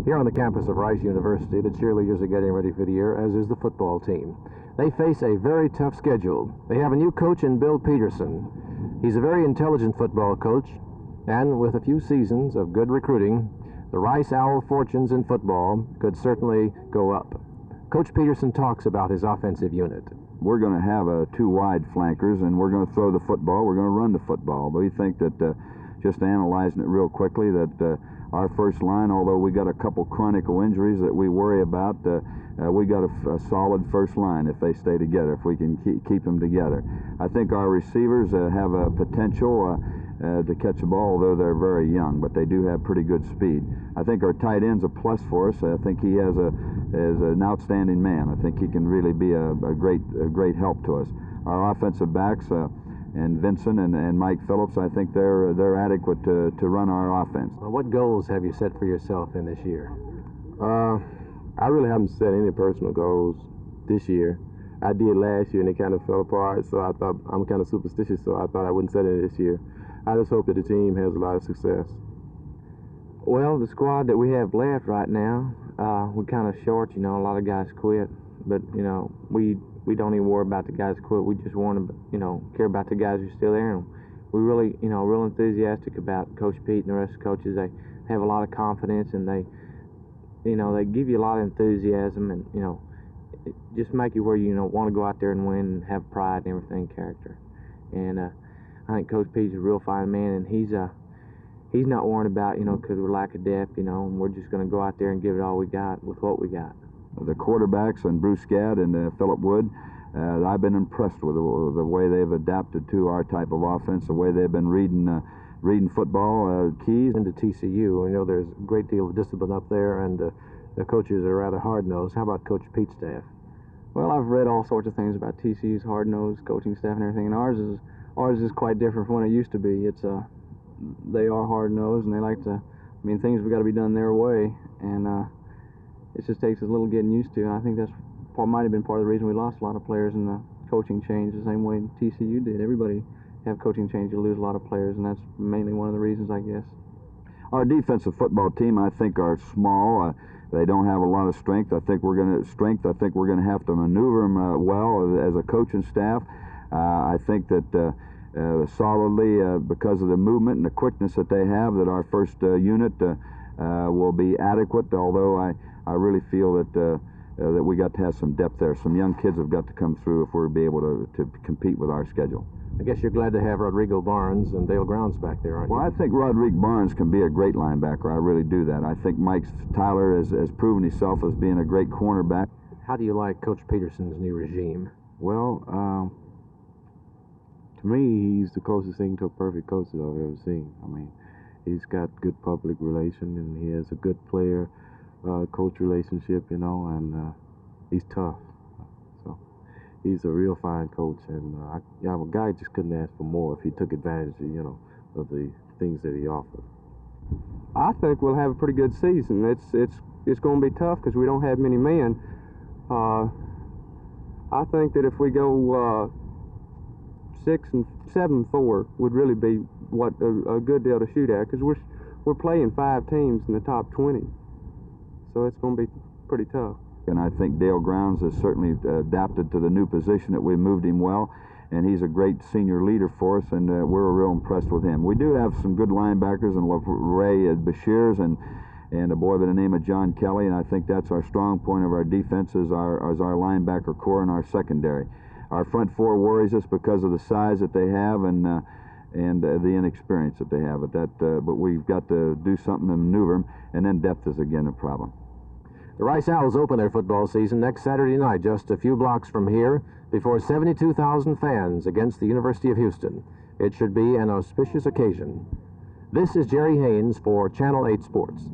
Here on the campus of Rice University, the cheerleaders are getting ready for the year, as is the football team. They face a very tough schedule. They have a new coach in Bill Peterson. He's a very intelligent football coach, and with a few seasons of good recruiting, the Rice Owl fortunes in football could certainly go up. Coach Peterson talks about his offensive unit. We're going to have two wide flankers, and we're going to throw the football. We're going to run the football. But we think that, just analyzing it real quickly, that our first line, although we got a couple chronic injuries that we worry about, we got a solid first line if they stay together, if we can keep them together. I think our receivers have a potential to catch the ball, although they're very young, but they do have pretty good speed. I think our tight end's a plus for us. I think he is an outstanding man. I think he can really be a great help to us. Our offensive backs, and Vincent and Mike Phillips, I think they're adequate to run our offense. Well, what goals have you set for yourself in this year? I really haven't set any personal goals this year. I did last year and it kind of fell apart, so I thought, I'm kind of superstitious, so I thought I wouldn't set it this year. I just hope that the team has a lot of success. Well, the squad that we have left right now, we're kind of short, a lot of guys quit, but, we don't even worry about the guys quit. We just want to, care about the guys who are still there. And we're really, real enthusiastic about Coach Pete and the rest of the coaches. They have a lot of confidence, and they give you a lot of enthusiasm, and, just make you where you, want to go out there and win and have pride and everything, character. And I think Coach Pete's a real fine man, and he's not worrying about, because we're lack of depth, and we're just going to go out there and give it all we got with what we got. The quarterbacks and Bruce Gadd and Philip Wood, I've been impressed with the way they've adapted to our type of offense, the way they've been reading football keys. Into TCU, there's a great deal of discipline up there, and the coaches are rather hard-nosed. How about Coach Pete's staff? Well, I've read all sorts of things about TCU's hard-nosed coaching staff and everything, and ours is quite different from what it used to be. They are hard-nosed, and they like to, things have got to be done their way, and it just takes a little getting used to, and I think might have been part of the reason we lost a lot of players in the coaching change, the same way TCU did. Everybody have coaching change, you lose a lot of players, and that's mainly one of the reasons, I guess. Our defensive football team, I think, are small. They don't have a lot of strength. I think we're going to have to maneuver them well as a coaching staff. I think that solidly, because of the movement and the quickness that they have, that our first unit will be adequate, although I really feel that we got to have some depth there. Some young kids have got to come through if we're be able to compete with our schedule. I guess you're glad to have Rodrigo Barnes and Dale Grounds back there, aren't you? Well, I think Rodrigo Barnes can be a great linebacker. I really do that. I think Mike Tyler has proven himself as being a great cornerback. How do you like Coach Peterson's new regime? Well, to me, he's the closest thing to a perfect coach that I've ever seen. He's got good public relation, and he has a good player-coach relationship, and he's tough. So he's a real fine coach, and a guy just couldn't ask for more if he took advantage of the things that he offered. I think we'll have a pretty good season. It's going to be tough because we don't have many men. I think that if we go 6-7-4 would really be a good deal to shoot at, because we're playing 5 teams in the top 20, so it's going to be pretty tough. And I think Dale Grounds has certainly adapted to the new position that we moved him well, and he's a great senior leader for us, and we're real impressed with him. We do have some good linebackers, and Ray Bashirs and a boy by the name of John Kelly, and I think that's our strong point of our defense is our linebacker core and our secondary. Our front four worries us because of the size that they have and the inexperience that they have. But we've got to do something to maneuver them, and then depth is again a problem. The Rice Owls open their football season next Saturday night, just a few blocks from here, before 72,000 fans against the University of Houston. It should be an auspicious occasion. This is Jerry Haynes for Channel 8 Sports.